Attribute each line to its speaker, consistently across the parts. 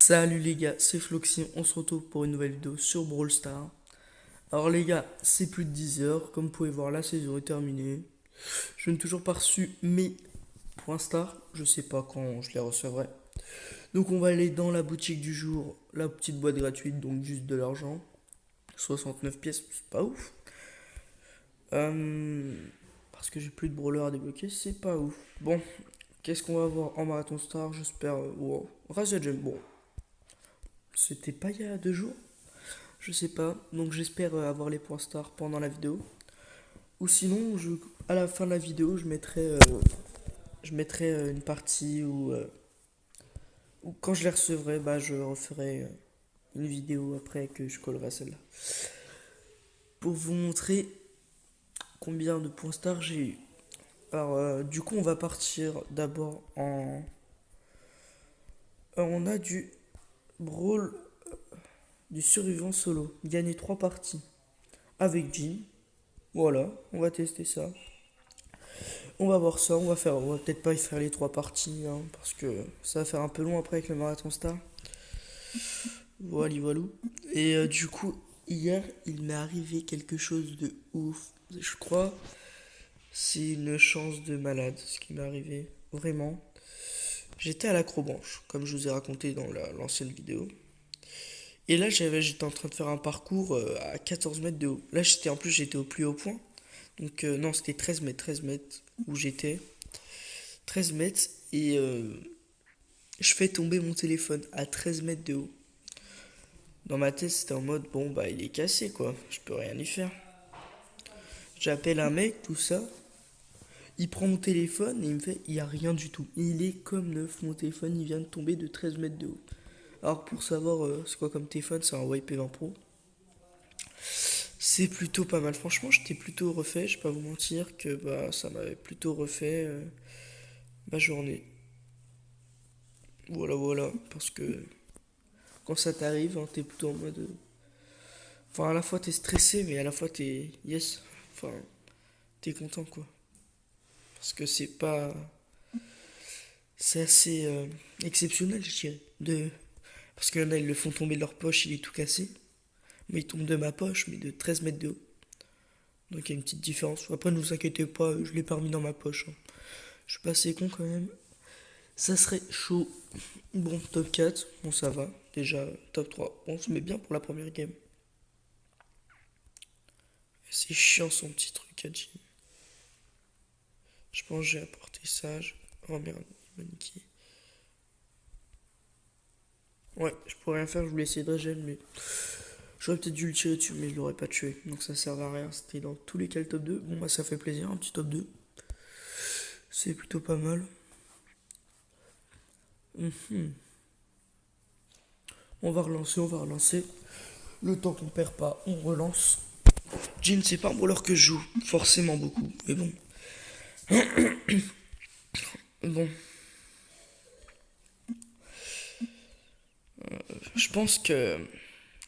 Speaker 1: Salut les gars, c'est Floxy, on se retrouve pour une nouvelle vidéo sur Brawl Stars. Alors les gars, c'est plus de 10 heures, comme vous pouvez voir la saison est terminée. Je n'ai toujours pas reçu mes points stars, je sais pas quand je les recevrai. Donc on va aller dans la boutique du jour, la petite boîte gratuite, donc juste de l'argent. 69 pièces, c'est pas ouf. Euh, Parce que j'ai plus de brawlers à débloquer, c'est pas ouf. Bon, qu'est-ce qu'on va voir en marathon star, j'espère. Wow. Razor Gem, bon, c'était pas il y a 2 jours. Je sais pas, donc j'espère avoir les points stars pendant la vidéo. Ou sinon, à la fin de la vidéo, je mettrai une partie où quand je les recevrai, bah, je referai une vidéo après que je collerai celle-là. Pour vous montrer combien de points stars j'ai eu. Alors, du coup, on va partir d'abord en. On a du brawl du survivant solo. Gagner 3 parties avec Jean. Voilà, on va tester ça. On va voir ça, on va peut-être pas y faire les 3 parties, hein, parce que ça va faire un peu long après avec le marathon star. Voilà, voilà. Et du coup, hier, il m'est arrivé quelque chose de ouf. Je crois, c'est une chance de malade ce qui m'est arrivé. Vraiment. J'étais à l'acrobranche, comme je vous ai raconté dans l'ancienne vidéo. Et là, j'étais en train de faire un parcours à 14 mètres de haut. Là, en plus, j'étais au plus haut point. Donc, non, c'était 13 mètres où j'étais. 13 mètres. Et je fais tomber mon téléphone à 13 mètres de haut. Dans ma tête, c'était en mode, bon, bah, il est cassé, quoi. Je peux rien y faire. J'appelle un mec, tout ça. Il prend mon téléphone et il me fait, il n'y a rien du tout. Il est comme neuf, mon téléphone, il vient de tomber de 13 mètres de haut. Alors, pour savoir c'est quoi comme téléphone, c'est un Huawei P20 Pro. C'est plutôt pas mal. Franchement, j'étais plutôt refait. Je vais pas vous mentir que bah, ça m'avait plutôt refait ma journée. Voilà, voilà. Parce que quand ça t'arrive, hein, t'es plutôt en mode. Enfin, à la fois t'es stressé, mais à la fois t'es. Yes. Enfin, t'es content, quoi. Parce que c'est pas. C'est assez exceptionnel, je dirais. Parce qu'il y en a, ils le font tomber de leur poche, il est tout cassé. Mais il tombe de ma poche, mais de 13 mètres de haut. Donc il y a une petite différence. Après, ne vous inquiétez pas, je l'ai pas remis dans ma poche, hein. Je suis pas assez con quand même. Ça serait chaud. Bon, top 4, bon ça va. Déjà, top 3. On se met bien pour la première game. C'est chiant son petit truc à Jean. Je pense que j'ai apporté ça. Oh merde, il m'a niqué. Ouais, je pourrais rien faire, je voulais essayer de régène, mais j'aurais peut-être dû le tirer dessus, mais je l'aurais pas tué. Donc ça sert à rien. C'était dans tous les cas le top 2. Bon, bah ça fait plaisir, un petit top 2. C'est plutôt pas mal. Mhm. On va relancer, on va relancer. Le temps qu'on perd pas, on relance. Jean, c'est pas un brawler que je joue forcément beaucoup, mais bon. Bon, je pense que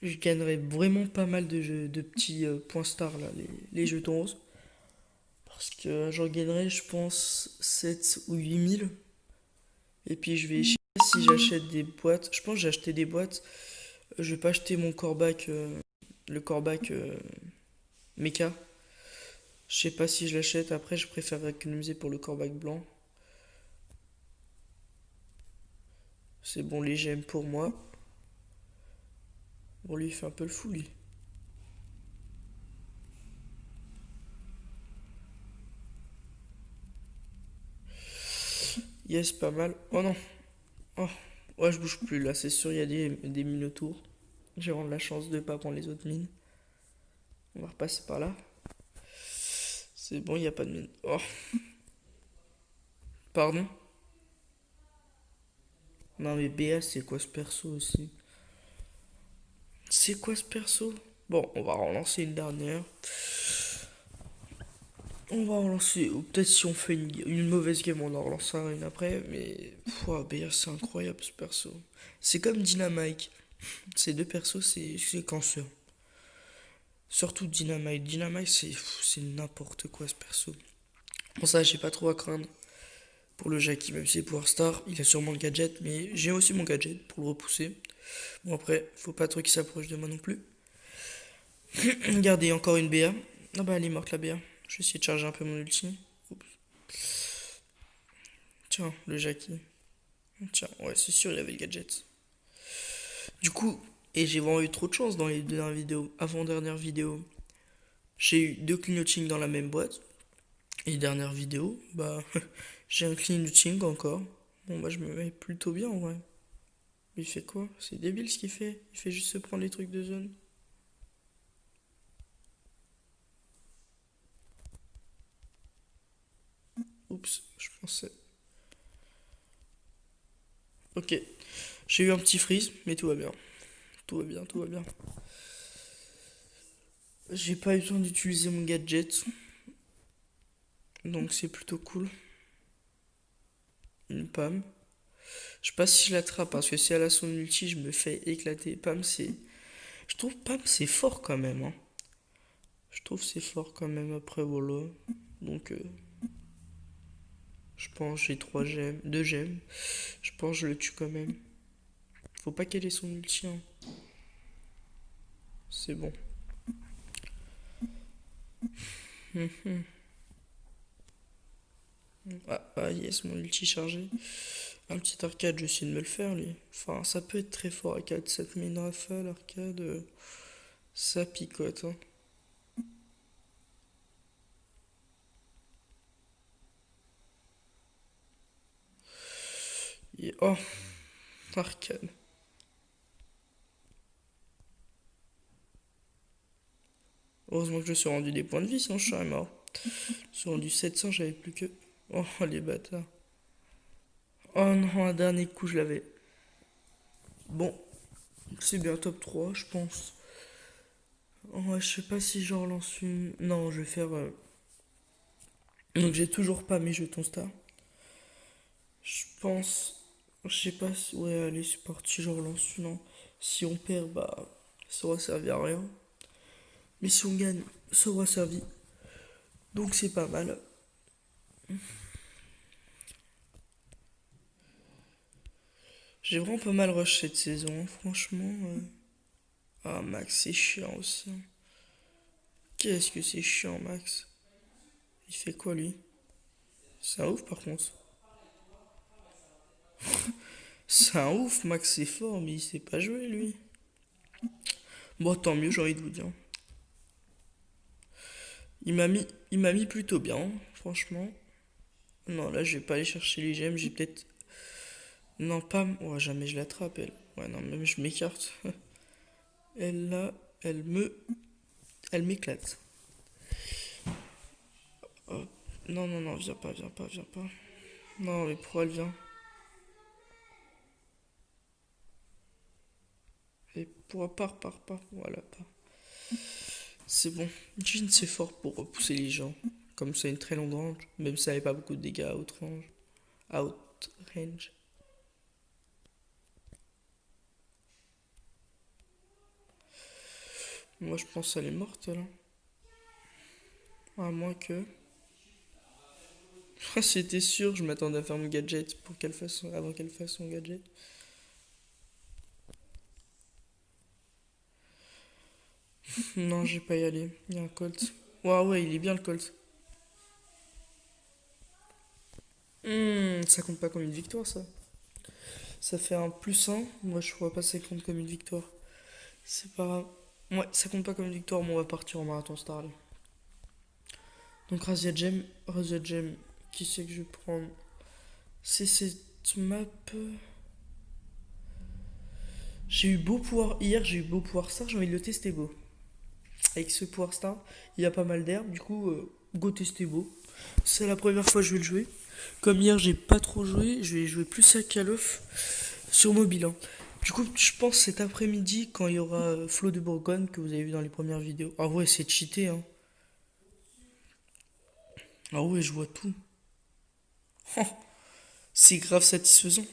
Speaker 1: je gagnerais vraiment pas mal de petits points stars là, les jetons roses. Parce que j'en gagnerais, je pense, 7 ou 8 000. Et puis je vais essayer si j'achète des boîtes. Je pense que j'ai acheté des boîtes. Je vais pas acheter mon corbac, le corbac mecha. Je sais pas si je l'achète. Après, je préfère économiser pour le corbac blanc. C'est bon, les gemmes pour moi. Bon, lui, il fait un peu le fou, lui. Yes, pas mal. Oh non. Oh. Ouais, je bouge plus là, c'est sûr, il y a des mines autour. J'ai vraiment de la chance de pas prendre les autres mines. On va repasser par là. C'est bon, il n'y a pas de mine. Oh, pardon. Non, mais BA, c'est quoi ce perso aussi? C'est quoi ce perso? Bon, on va relancer une dernière. On va relancer. Ou peut-être si on fait une mauvaise game, on en relancera une après. Mais. Pouah, BA, c'est incroyable ce perso. C'est comme Dynamite. Ces deux persos, c'est cancer. Surtout Dynamite. Dynamite, c'est n'importe quoi ce perso. Bon, ça, j'ai pas trop à craindre. pour le Jackie, même si c'est Power Star, il a sûrement le gadget, mais j'ai aussi mon gadget pour le repousser. Bon après, faut pas trop qu'il s'approche de moi non plus. Regardez, encore une BA. Ah bah elle est morte la BA. Je vais essayer de charger un peu mon ulti. Oups. Tiens, le Jackie. Tiens, ouais, c'est sûr, il avait le gadget. Du coup, et j'ai vraiment eu trop de chance dans les deux dernières vidéos. Avant-dernière vidéo, j'ai eu deux clignoting dans la même boîte. Et dernière vidéo, bah, j'ai un clignoting encore. Bon, bah, je me mets plutôt bien en vrai. Il fait quoi? C'est débile ce qu'il fait. Il fait juste se prendre les trucs de zone. Oups, je pensais. Ok, j'ai eu un petit freeze, mais tout va bien. Tout va bien, tout va bien. J'ai pas eu le temps d'utiliser mon gadget, donc c'est plutôt cool. Une Pam. Je sais pas si je l'attrape, parce que si elle a son ulti, je me fais éclater. Pam, c'est. Je trouve Pam, c'est fort quand même, hein. Je trouve c'est fort quand même après, voilà. Donc, je pense j'ai 3 gemmes, 2 gemmes. Je pense que je le tue quand même. Faut pas qu'elle ait son ulti, hein. C'est bon. Ah, yes, mon ulti chargé. Un petit arcade, je vais de me le faire, lui. Enfin, ça peut être très fort, arcade. 7000 rafale, arcade. Ça picote, hein. Oh, arcade. Heureusement que je suis rendu des points de vie, sinon je serais mort. Je suis rendu 700, j'avais plus que. Oh, les bâtards. Oh non, un dernier coup, je l'avais. Bon, c'est bien top 3 je pense. Oh, ouais, je sais pas si j'en relance une. Non, je vais faire. Donc, j'ai toujours pas mes jetons star. Je pense. Je sais pas si. Ouais, allez, c'est parti, j'en relance une, hein. Si on perd, bah. Ça aura servi à rien. Mais si on gagne, ça aura servi. Donc, c'est pas mal. J'ai vraiment pas mal rush cette saison, hein, franchement. Ah, Max, c'est chiant aussi, hein. Qu'est-ce que c'est chiant, Max. Il fait quoi, lui? C'est un ouf, par contre. C'est un ouf, Max, c'est fort, mais il sait pas jouer, lui. Bon, tant mieux, j'ai envie de vous dire. Il m'a mis plutôt bien, franchement. Non, là, je vais pas aller chercher les gemmes, j'ai peut-être. Non, pas. Ouais, jamais je l'attrape, elle. Ouais, non, même je m'écarte. Elle, là, elle me. Elle m'éclate. Oh. Non, non, non, viens pas, viens pas, viens pas. Non, mais pourquoi elle vient? Et pourquoi pas. Voilà, pas. C'est bon. Jean, c'est fort pour repousser les gens. Comme c'est une très longue range, même si ça n'avait pas beaucoup de dégâts à outrange. Outrange. Moi, je pense qu'elle est morte, là. À moins que. C'était sûr, je m'attendais à faire mon gadget pour qu'elle fasse avant qu'elle fasse son gadget. Non, j'ai pas y aller. Il y a un Colt. Ouais, il est bien le Colt. Ça compte pas comme une victoire, ça. Ça fait un +1. Moi, je vois pas ça compte comme une victoire. C'est pas grave. Ouais, ça compte pas comme une victoire, mais on va partir en marathon star. Allez. Donc, Razia Gem, qui c'est que je vais prendre? C'est cette map. J'ai eu beau pouvoir hier, j'ai eu beau pouvoir star, j'ai envie de le tester beau. Avec ce pouvoir star, il y a pas mal d'herbe, du coup, go tester beau. C'est la première fois que je vais le jouer. Comme hier, j'ai pas trop joué, je vais jouer plus à Call of sur mobile, hein. Du coup, je pense cet après-midi, quand il y aura Flo de Bourgogne, que vous avez vu dans les premières vidéos. Ah ouais, c'est cheaté, hein. Ah ouais, je vois tout. C'est grave satisfaisant.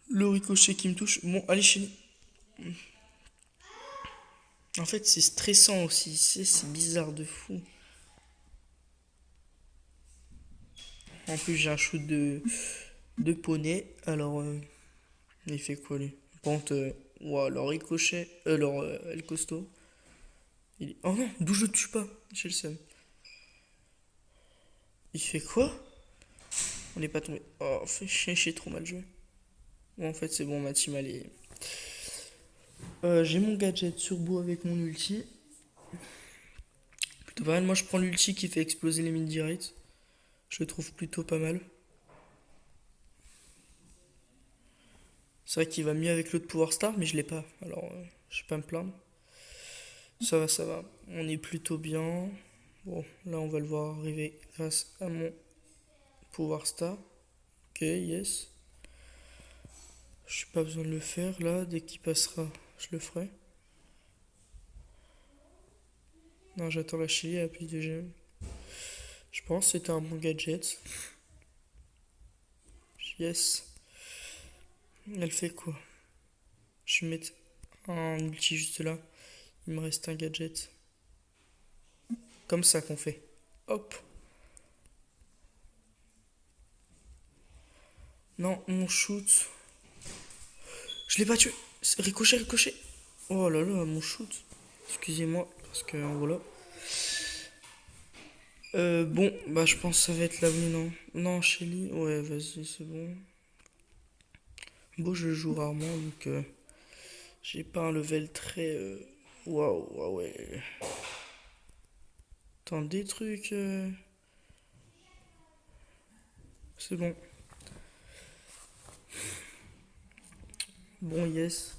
Speaker 1: Le ricochet qui me touche. Bon, allez, chérie. En fait, c'est stressant aussi, c'est bizarre de fou. En plus, j'ai un shoot de poney. Alors, il fait quoi lui? Pente. Ouah, alors ricochet. Alors, El Costo. Oh non, d'où je tue pas? J'ai le seum. Il fait quoi? On n'est pas tombé. Oh, fait chier, j'ai trop mal joué. Bon, en fait, c'est bon, ma team elle est. J'ai mon gadget sur bout avec mon ulti. Plutôt pas mal. Moi, je prends l'ulti qui fait exploser les mines directs. Je le trouve plutôt pas mal. C'est vrai qu'il va mieux avec l'autre Power Star, mais je l'ai pas. Alors, je vais pas me plaindre. Ça va, ça va. On est plutôt bien. Bon, là, on va le voir arriver grâce à mon Power Star. Ok, yes. Je n'ai pas besoin de le faire là. Dès qu'il passera, je le ferai. Non, j'attends la Chili à plus de GM. Je pense que c'était un bon gadget. Yes. Elle fait quoi? Je vais mettre un ulti juste là. Il me reste un gadget. Comme ça qu'on fait. Hop. Non, mon shoot. Je l'ai pas tué. Ricochet, ricochet. Oh là là, mon shoot. Excusez-moi, parce que voilà. Bon, bah je pense que ça va être la vie, non? Non, Shelly, ouais, vas-y, c'est bon. Bon, je joue rarement, donc j'ai pas un level très... Waouh, waouh, ouais. Attends, des trucs... C'est bon. Bon, yes.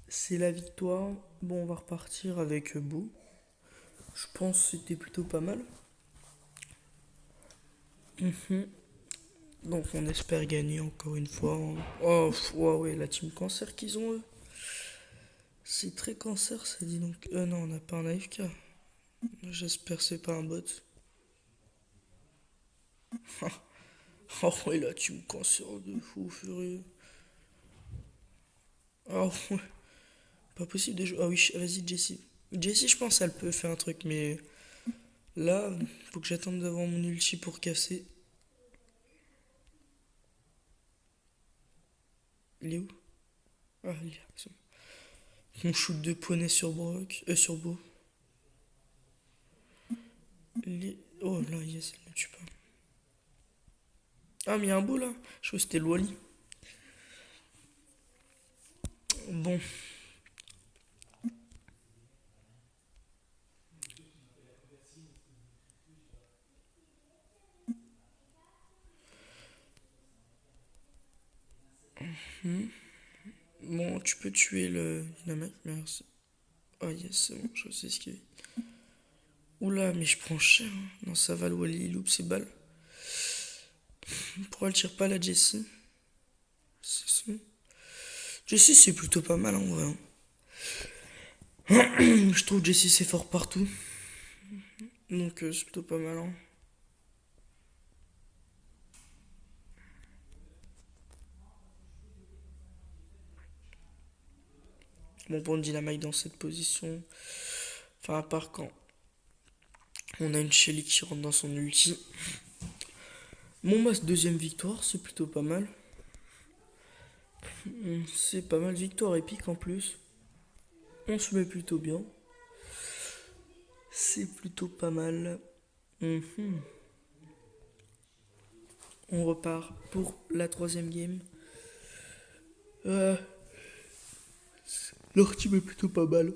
Speaker 1: C'est la victoire. Bon, on va repartir avec Boo. Je pense que c'était plutôt pas mal. Mhm. Donc on espère gagner encore une fois. Oh, ouais, ouais, la team cancer qu'ils ont eux. C'est très cancer ça dit donc. Non, on n'a pas un AFK. J'espère que c'est pas un bot. Oh ouais, la team cancer de fou furieux. Oh ouais, pas possible de jouer. Ah oui, vas-y Jessie. Jessie je pense elle peut faire un truc mais là, faut que j'attende d'avoir mon ulti pour casser. Il est où? Ah, il est là. C'est bon. Mon shoot de poney sur Brock. Sur Beau. Oh là, yes, elle ne tue pas. Ah, mais il y a un beau là. Je crois que c'était le Wally. Bon. Hmm. Bon, tu peux tuer le dynamite, merci. Ah, yes, c'est bon, je sais ce qu'il est. Oula, mais je prends cher. Hein. Non, ça va, le Wally, il loupe ses balles. Pourquoi elle tire pas la Jessie? C'est... Jessie, c'est plutôt pas mal en vrai. Hein. Je trouve Jessie, c'est fort partout. Donc, c'est plutôt pas mal. Hein. Bon, pour une dynamite dans cette position. Enfin, à part quand on a une Shelly qui rentre dans son ulti. Bon, bah, deuxième victoire, c'est plutôt pas mal. C'est pas mal, victoire épique en plus. On se met plutôt bien. C'est plutôt pas mal. Mhm. On repart pour la troisième game. Euh, Leur team est plutôt pas mal.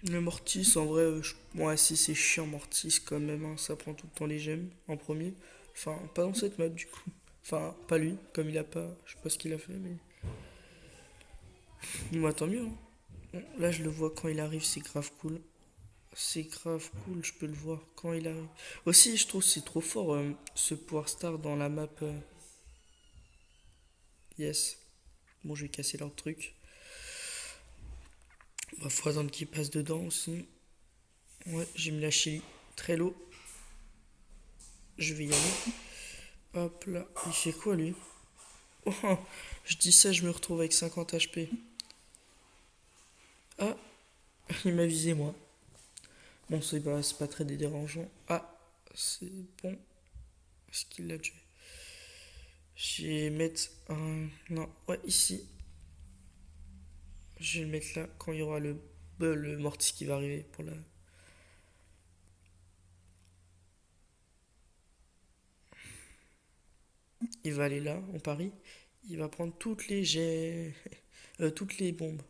Speaker 1: Le Mortis, en vrai, ouais, si c'est chiant, Mortis quand même. Hein, ça prend tout le temps les gemmes en premier. Enfin, pas dans cette map du coup. Enfin, pas lui, comme il a pas. Je sais pas ce qu'il a fait, mais. Moi, tant mieux. Hein. Bon, là, je le vois quand il arrive, c'est grave cool. C'est grave cool, je peux le voir quand il arrive. Aussi, je trouve que c'est trop fort ce Power Star dans la map. Yes. Bon, je vais casser leur truc. Bah, faut attendre qu'il passe dedans aussi. Ouais, j'ai mis la chili. Très low. Je vais y aller. Hop là. Il fait quoi lui? Oh, je dis ça, je me retrouve avec 50 HP. Ah, il m'a visé moi. Bon, c'est pas très dérangeant. Ah, C'est bon. Est-ce qu'il l'a tué? Je vais mettre un... Non, ouais, ici. Je vais le mettre là quand il y aura le mortis qui va arriver pour la... Il va aller là, on parie. Il va prendre toutes les jets... toutes les bombes.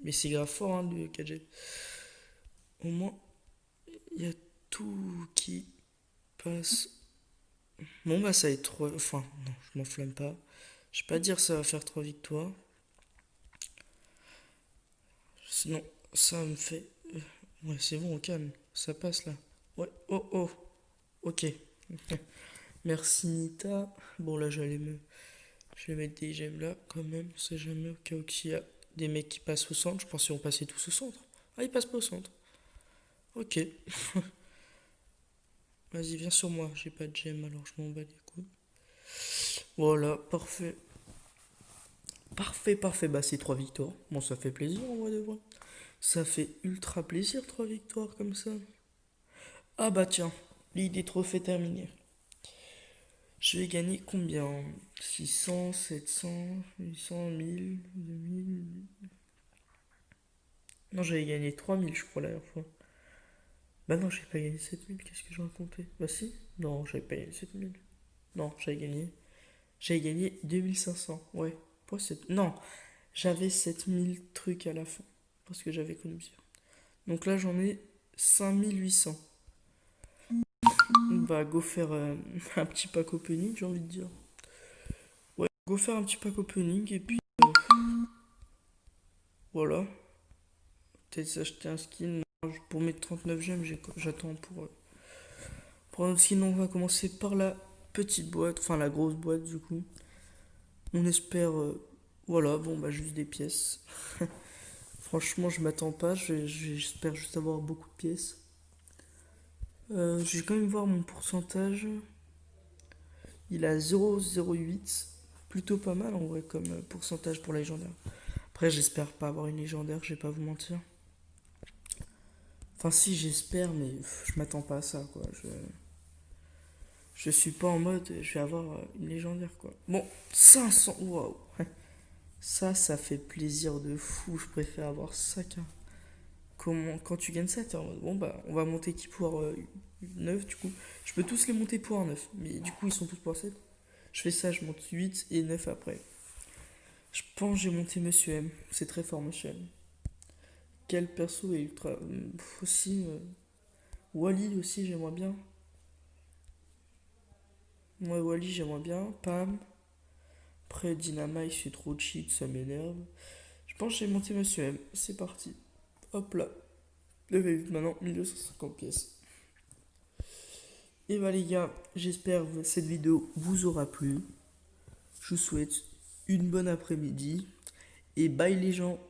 Speaker 1: Mais c'est grave fort, hein, le 4G. Au moins, il y a tout qui passe. Bon, bah, ça va être 3... Enfin, non, je m'enflamme pas. Je vais pas dire ça va faire 3 victoires. Sinon, ça me fait... Ouais, c'est bon, au calme. Ça passe, là. Ouais, oh, oh. Ok. Merci, Nita. Bon, là, je vais mettre des gemmes là, quand même. On sait jamais, au cas où il y a des mecs qui passent au centre. Je pensais qu'on passait tous au centre. Ah, ils passent pas au centre. Ok. Vas-y, viens sur moi. J'ai pas de gemme, alors je m'en bats les couilles. Voilà, parfait. Parfait, parfait. Bah, c'est 3 victoires. Bon, ça fait plaisir, en vrai de vrai. Ça fait ultra plaisir, 3 victoires comme ça. Ah bah tiens, l'idée trophée terminée. Je vais gagner combien? 600, 700, 800, 1000, 2000. Non, j'avais gagné 3000, je crois, la dernière fois. Bah non, j'ai pas gagné 7000, qu'est-ce que j'ai raconté? Bah si, non, j'avais pas gagné 7000. Non, j'avais gagné. J'avais gagné 2500, ouais. Pourquoi c'est... Non, j'avais 7000 trucs à la fin. Parce que j'avais économisé. Donc là, j'en ai 5800. Bah, go faire un petit pack opening, j'ai envie de dire. Ouais, go faire un petit pack opening et puis voilà. Peut-être s'acheter un skin. Pour mes 39 gemmes, j'attends pour un autre skin. On va commencer par la petite boîte, enfin la grosse boîte du coup. On espère. Voilà, bon bah juste des pièces. Franchement, je m'attends pas. J'espère juste avoir beaucoup de pièces. Je vais quand même voir mon pourcentage. Il a 0,08. Plutôt pas mal en vrai comme pourcentage pour la légendaire. Après, j'espère pas avoir une légendaire, je vais pas vous mentir. Enfin, si, j'espère, mais je m'attends pas à ça, quoi. Je suis pas en mode, je vais avoir une légendaire, quoi. Bon, 500, waouh. Ça fait plaisir de fou. Je préfère avoir ça qu'un. Comment, quand tu gagnes ça, t'es en mode, bon, bah, on va monter qui pour 9, du coup. Je peux tous les monter pour un 9, mais du coup, ils sont tous pour 7. Je fais ça, je monte 8 et 9 après. Je pense que j'ai monté Monsieur M. C'est très fort, Monsieur M. Quel perso est ultra. Aussi. Wally aussi, j'aimerais bien. Moi, Wally, j'aimerais bien. Pam. Après, Dynamite, c'est trop cheat, ça m'énerve. Je pense que j'ai monté Monsieur M. C'est parti. Hop là. Level 8 maintenant, 1250 pièces. Et bah, les gars, j'espère que cette vidéo vous aura plu. Je vous souhaite une bonne après-midi. Et bye les gens.